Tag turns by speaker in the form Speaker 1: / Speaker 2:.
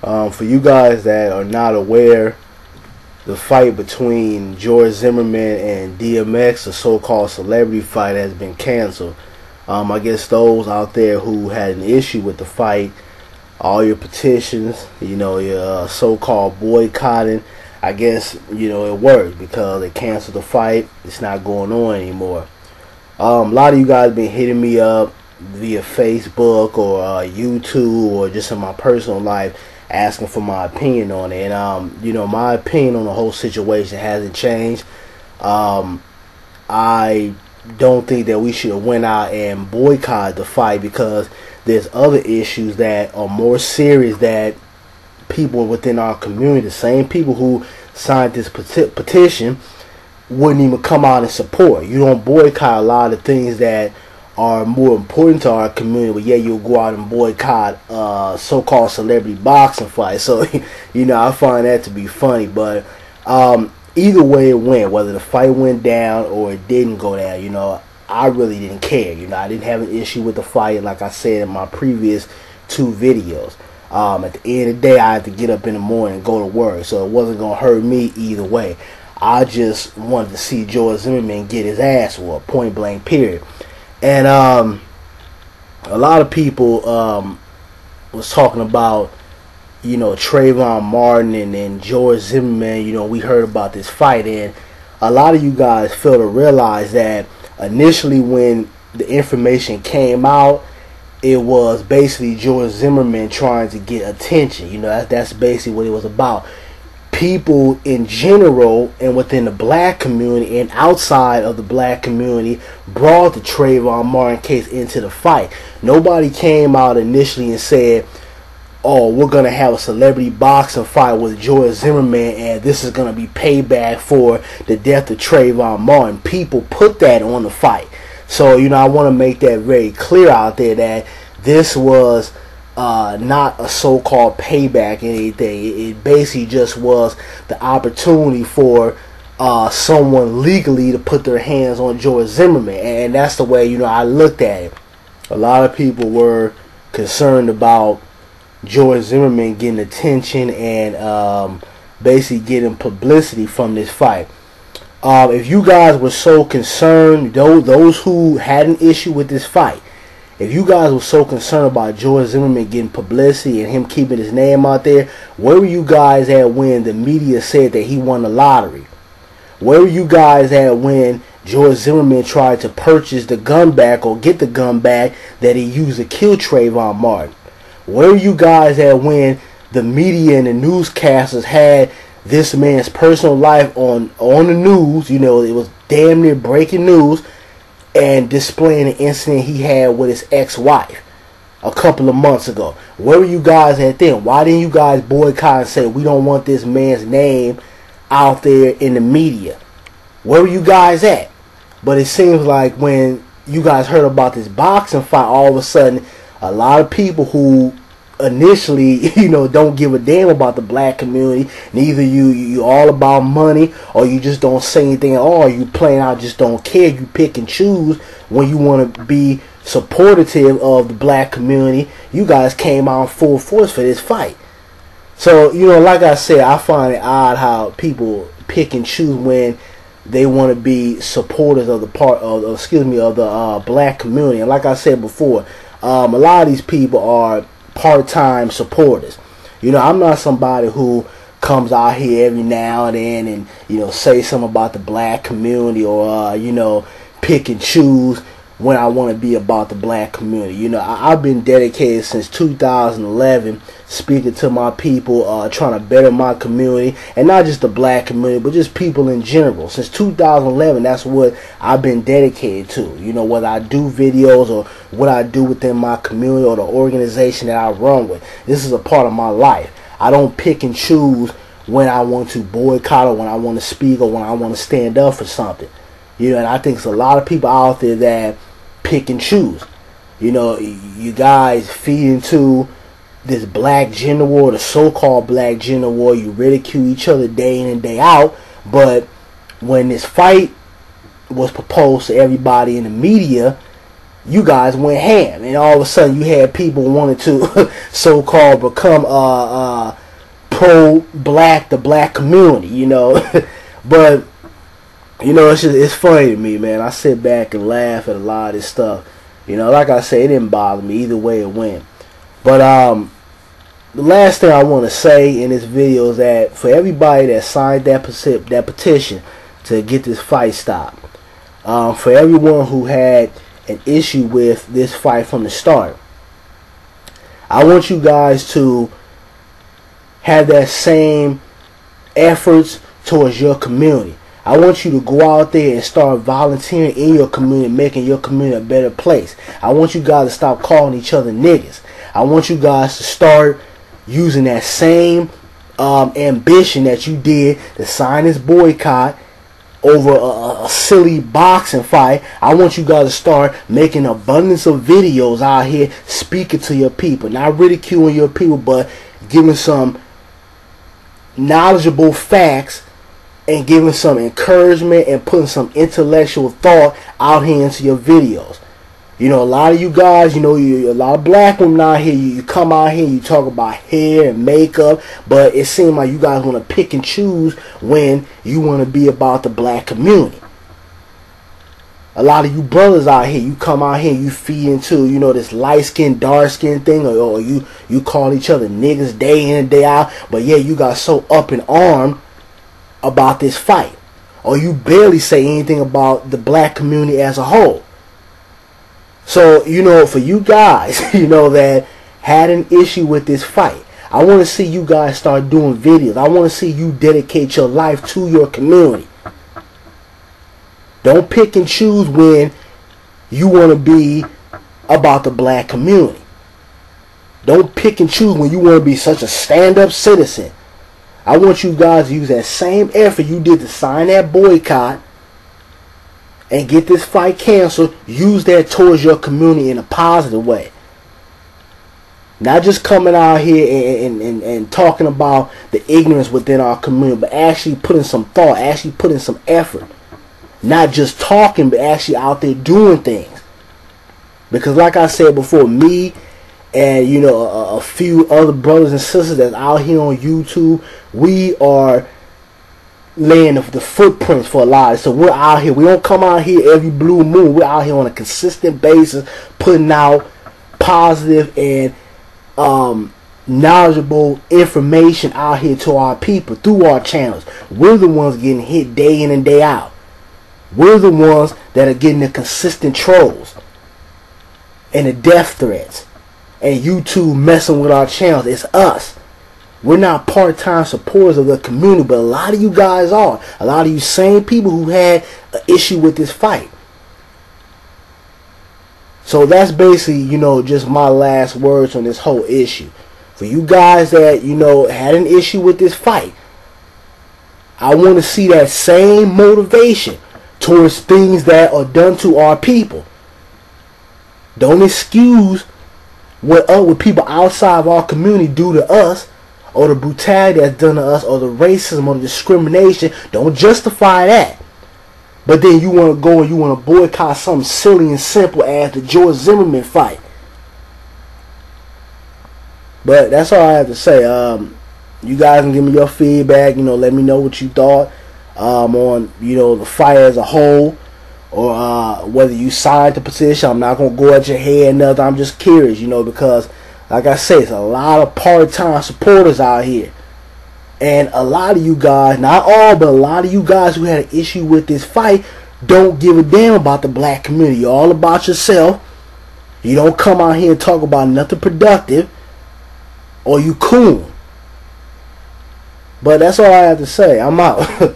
Speaker 1: For you guys that are not aware, the fight between George Zimmerman and DMX, the so-called celebrity fight, has been canceled. I guess those out there who had an issue with the fight, all your petitions, your so-called boycotting, I guess, it worked because they canceled the fight. It's not going on anymore. A lot of you guys been hitting me up via Facebook or YouTube or just in my personal life asking for my opinion on it. And, my opinion on the whole situation hasn't changed. I don't think that we should have went out and boycotted the fight because there's other issues that are more serious that people within our community, the same people who signed this petition, wouldn't even come out and support. You don't boycott a lot of things that are more important to our community, but yeah, you'll go out and boycott so-called celebrity boxing fights. So, I find that to be funny. But either way it went, whether the fight went down or it didn't go down, I really didn't care. I didn't have an issue with the fight, like I said in my previous 2 videos. At the end of the day, I had to get up in the morning and go to work, so it wasn't going to hurt me either way. I just wanted to see George Zimmerman get his ass whooped, point blank, period. And a lot of people was talking about, Trayvon Martin and George Zimmerman. We heard about this fight, and a lot of you guys fail to realize that initially when the information came out, it was basically George Zimmerman trying to get attention. That's basically what it was about. People in general and within the black community and outside of the black community brought the Trayvon Martin case into the fight. Nobody came out initially and said, oh, we're going to have a celebrity boxing fight with George Zimmerman and this is going to be payback for the death of Trayvon Martin. People put that on the fight. So, I want to make that very clear out there that this was not a so-called payback or anything. It basically just was the opportunity for someone legally to put their hands on George Zimmerman. And that's the way, I looked at it. A lot of people were concerned about George Zimmerman getting attention and basically getting publicity from this fight. If you guys were so concerned, those who had an issue with this fight, if you guys were so concerned about George Zimmerman getting publicity and him keeping his name out there, where were you guys at when the media said that he won the lottery? Where were you guys at when George Zimmerman tried to purchase the gun back or get the gun back that he used to kill Trayvon Martin? Where were you guys at when the media and the newscasters had this man's personal life on the news? It was damn near breaking news, and displaying the incident he had with his ex-wife a couple of months ago. Where were you guys at then? Why didn't you guys boycott and say we don't want this man's name out there in the media? Where were you guys at? But it seems like when you guys heard about this boxing fight, all of a sudden a lot of people who initially, don't give a damn about the black community, neither you all about money, or you just don't say anything at all, you plain out just don't care, you pick and choose when you want to be supportive of the black community. You guys came out full force for this fight. So, like I said, I find it odd how people pick and choose when they want to be supporters of the black community. And like I said before, a lot of these people are part-time supporters. I'm not somebody who comes out here every now and then and say something about the black community or pick and choose when I want to be about the black community. I've been dedicated since 2011, speaking to my people, trying to better my community, and not just the black community, but just people in general. Since 2011, that's what I've been dedicated to. Whether I do videos or what I do within my community or the organization that I run with. This is a part of my life. I don't pick and choose when I want to boycott or when I want to speak or when I want to stand up for something. And I think there's a lot of people out there that pick and choose. You guys feed into this black gender war, the so-called black gender war. You ridicule each other day in and day out. But when this fight was proposed to everybody in the media, you guys went ham, and all of a sudden you had people wanting to so-called become pro-black, the black community, you know. But you know, it's funny to me, man. I sit back and laugh at a lot of this stuff. You know, like I say, it didn't bother me either way it went. But the last thing I want to say in this video is that for everybody that signed that petition to get this fight stopped, for everyone who had an issue with this fight from the start, I want you guys to have that same efforts towards your community. I want you to go out there and start volunteering in your community, making your community a better place. I want you guys to stop calling each other niggas. I want you guys to start using that same ambition that you did to sign this boycott over a silly boxing fight. I want you guys to start making abundance of videos out here speaking to your people, not ridiculing your people, but giving some knowledgeable facts and giving some encouragement and putting some intellectual thought out here into your videos. You know, a lot of you guys, you know, a lot of black women out here, you come out here, you talk about hair and makeup, but it seems like you guys want to pick and choose when you want to be about the black community. A lot of you brothers out here, you come out here, you feed into, you know, this light skin, dark skin thing, or you call each other niggas day in and day out, but yeah, you got so up in arms about this fight, or you barely say anything about the black community as a whole. So, you know, for you guys, you know, that had an issue with this fight, I want to see you guys start doing videos. I want to see you dedicate your life to your community. Don't pick and choose when you want to be about the black community. Don't pick and choose when you want to be such a stand-up citizen. I want you guys to use that same effort you did to sign that boycott and get this fight canceled. Use that towards your community in a positive way. Not just coming out here and talking about the ignorance within our community, but actually putting some thought, actually putting some effort. Not just talking, but actually out there doing things. Because like I said before, me and, you know, a few other brothers and sisters that's out here on YouTube, we are laying the footprints for a lot of it. So we're out here. We don't come out here every blue moon. We're out here on a consistent basis, putting out positive and knowledgeable information out here to our people through our channels. We're the ones getting hit day in and day out. We're the ones that are getting the consistent trolls and the death threats and YouTube messing with our channels. It's us. We're not part-time supporters of the community, but a lot of you guys are. A lot of you same people who had an issue with this fight. So that's basically, you know, just my last words on this whole issue. For you guys that, you know, had an issue with this fight, I want to see that same motivation towards things that are done to our people. Don't excuse what people outside of our community do to us, or the brutality that's done to us, or the racism or the discrimination. Don't justify that. But then you want to go and you want to boycott something silly and simple as the George Zimmerman fight. But that's all I have to say. You guys can give me your feedback. You know, let me know what you thought on, you know, the fight as a whole, or whether you signed the petition. I'm not gonna go at your head and nothing. I'm just curious, you know, because like I say, it's a lot of part-time supporters out here. And a lot of you guys, not all, but a lot of you guys who had an issue with this fight don't give a damn about the black community. You're all about yourself. You don't come out here and talk about nothing productive, or you cool. But that's all I have to say. I'm out.